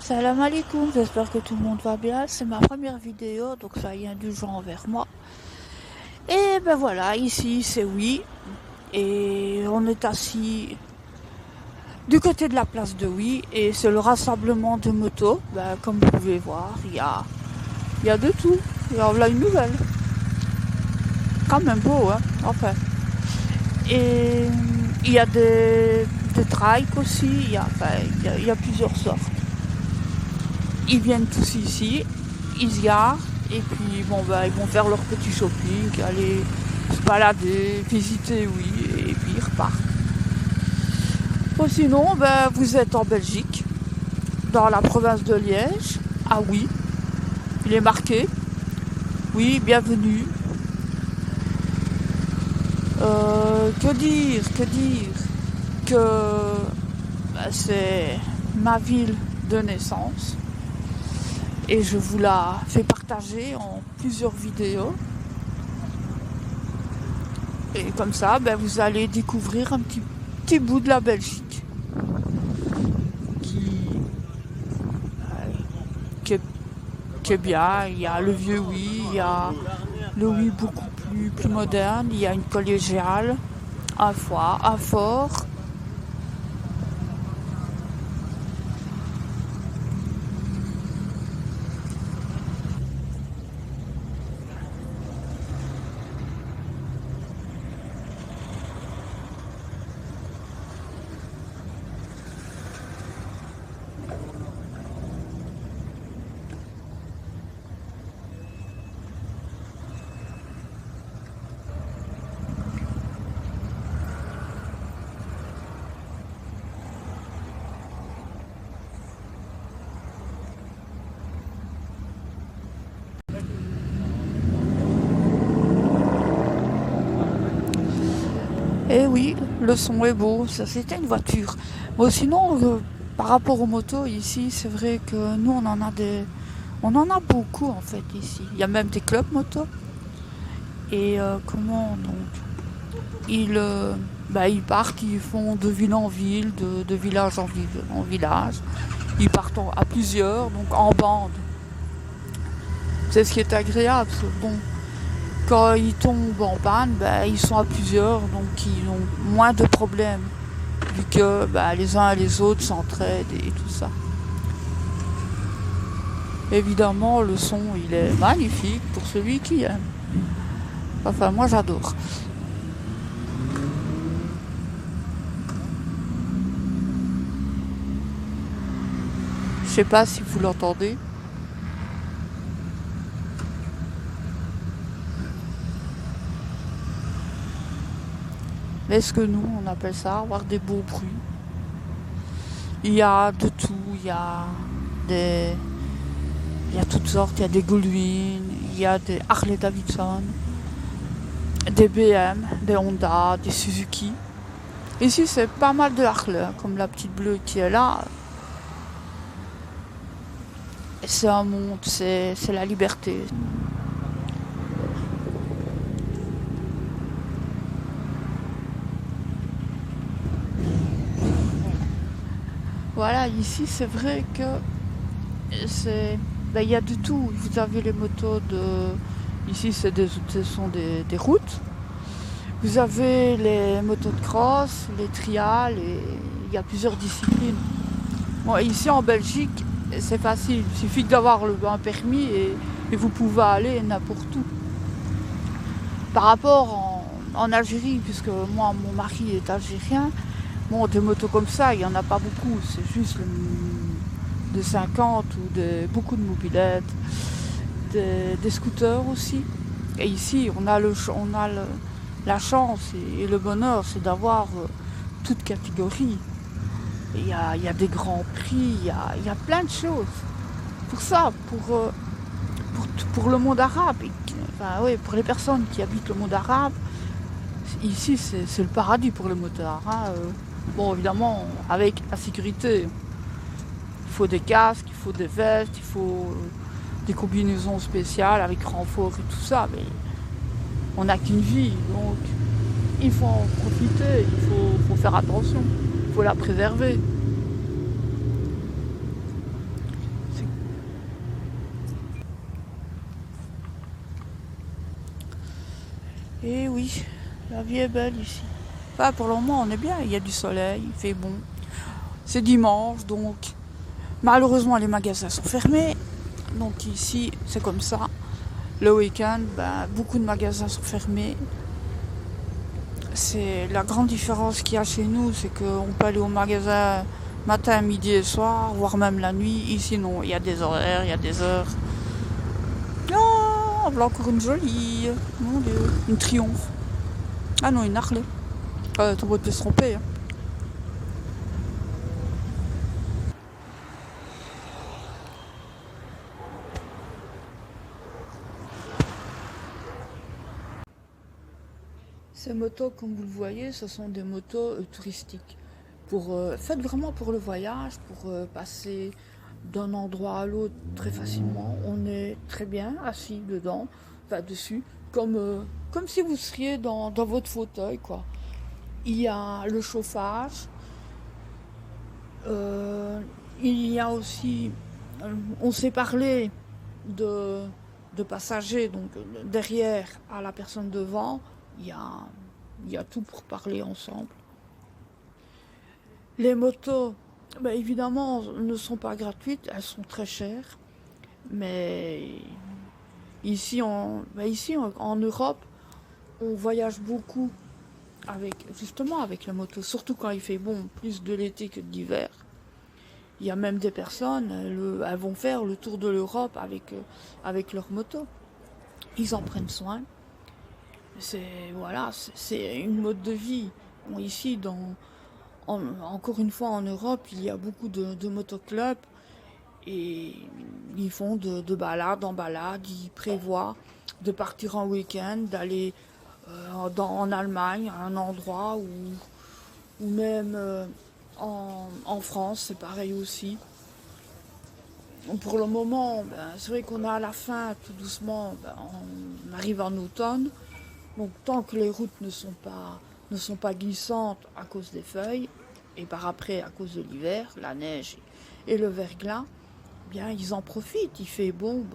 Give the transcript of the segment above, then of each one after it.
Salam alaikum, j'espère que tout le monde va bien. C'est ma première vidéo, donc soyez indulgents envers moi. Et ben voilà, ici c'est oui. Et on est assis du côté de la place de oui. Et c'est le rassemblement de motos. Ben, comme vous pouvez voir, il y a de tout. Et en voilà une nouvelle. Quand même beau, hein, enfin. Et il y a des trikes aussi. Il y a plusieurs sortes. Ils viennent tous ici, ils se garent, et puis bon bah ils vont faire leur petit shopping, aller se balader, visiter, oui, et puis ils repartent. Bon, sinon, bah, vous êtes en Belgique, dans la province de Liège. Ah oui, il est marqué. Oui, bienvenue. Que dire que bah, c'est ma ville de naissance. Et je vous la fais partager en plusieurs vidéos. Et comme ça, ben, vous allez découvrir un petit bout de la Belgique qui est, qui est bien. Il y a le vieux oui, il y a le oui beaucoup plus moderne, il y a une collégiale, un fort. Et oui, le son est beau, ça c'était une voiture. Bon, sinon, par rapport aux motos ici, c'est vrai que nous on en a beaucoup en fait ici. Il y a même des clubs moto. Et comment donc ils partent, ils font de ville en ville, de village en village. Ils partent à plusieurs, donc en bande. C'est ce qui est agréable. Bon, quand ils tombent en panne, ben, ils sont à plusieurs, donc ils ont moins de problèmes, vu que ben, les uns et les autres s'entraident et tout ça. Évidemment, le son, il est magnifique pour celui qui aime. Enfin, moi, j'adore. Je sais pas si vous l'entendez. Mais est-ce que nous, on appelle ça avoir des beaux bruits? Il y a de tout, des, il y a toutes sortes, il y a des Goldwyn, il y a des Harley Davidson, des BM, des Honda, des Suzuki. Ici, c'est pas mal de Harley, hein, comme la petite bleue qui est là. C'est un monde, c'est la liberté. Voilà, ici, c'est vrai que il y a de tout. Vous avez les motos de... Ici, ce sont des routes. Vous avez les motos de cross, les trials, et il y a plusieurs disciplines. Bon, ici en Belgique, c'est facile. Il suffit d'avoir un permis et vous pouvez aller n'importe où. Par rapport en Algérie, puisque moi, mon mari est algérien, bon, des motos comme ça, il n'y en a pas beaucoup. C'est juste de 50 ou beaucoup de mobylettes, des scooters aussi. Et ici, on a la chance et le bonheur, c'est d'avoir toute catégorie. Il y a des grands prix, il y a plein de choses. Pour ça, pour le monde arabe, enfin, oui, pour les personnes qui habitent le monde arabe, ici c'est le paradis pour les motards. Hein. Bon, évidemment, avec la sécurité, il faut des casques, il faut des vestes, il faut des combinaisons spéciales avec renfort et tout ça, mais on n'a qu'une vie, donc il faut en profiter, faut faire attention, il faut la préserver. Et oui, la vie est belle ici. Enfin, pour le moment, on est bien. Il y a du soleil, il fait bon. C'est dimanche, donc malheureusement, les magasins sont fermés. Donc ici, c'est comme ça. Le week-end, beaucoup de magasins sont fermés. C'est la grande différence qu'il y a chez nous, c'est qu'on peut aller au magasin matin, midi et soir, voire même la nuit. Ici, non, il y a des horaires, il y a des heures. Oh, voilà encore une jolie. Mon Dieu, une Triomphe. Ah non, une Harley. Ton pote peut se tromper. Hein. Ces motos, comme vous le voyez, ce sont des motos touristiques. Faites vraiment pour le voyage, pour passer d'un endroit à l'autre très facilement. On est très bien assis dedans, enfin dessus, comme si vous seriez dans votre fauteuil, quoi. Il y a le chauffage, euh, il y a aussi, on s'est parlé de, de passagers, donc derrière à la personne devant, il y a, il y a tout pour parler ensemble. Les motos, évidemment, ne sont pas gratuites, elles sont très chères. Mais ici en Europe, on voyage beaucoup justement avec la moto, surtout quand il fait bon, plus de l'été que de l'hiver. Il y a même des personnes, elles vont faire le tour de l'Europe avec leur moto. Ils en prennent soin. C'est une mode de vie. Bon, ici, encore une fois en Europe, il y a beaucoup de motoclubs et ils font de balade en balade. Ils prévoient de partir en week-end, d'aller en Allemagne, à un endroit ou même en France, c'est pareil aussi. Pour le moment, c'est vrai qu'on est à la fin, tout doucement, on arrive en automne. Donc tant que les routes ne sont pas glissantes à cause des feuilles, et par après à cause de l'hiver, la neige et le verglas, bien ils en profitent. Il fait bon,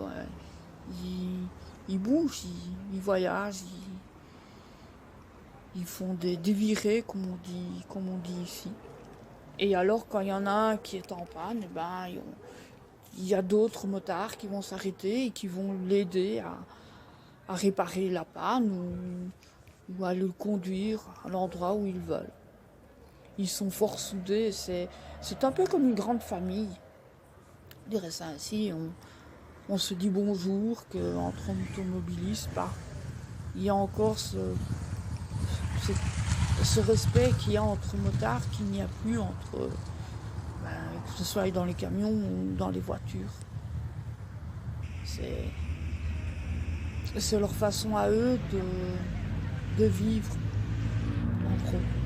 ils bougent, ils voyagent, ils font des virées, comme on dit ici. Et alors quand il y en a un qui est en panne, il y a d'autres motards qui vont s'arrêter et qui vont l'aider à réparer la panne ou à le conduire à l'endroit où ils veulent. Ils sont fort soudés, c'est un peu comme une grande famille. Je dirais ça ainsi, on se dit bonjour, qu'entre automobilistes, il y a encore ce respect qu'il y a entre motards qu'il n'y a plus que ce soit dans les camions ou dans les voitures. C'est leur façon à eux de vivre entre eux.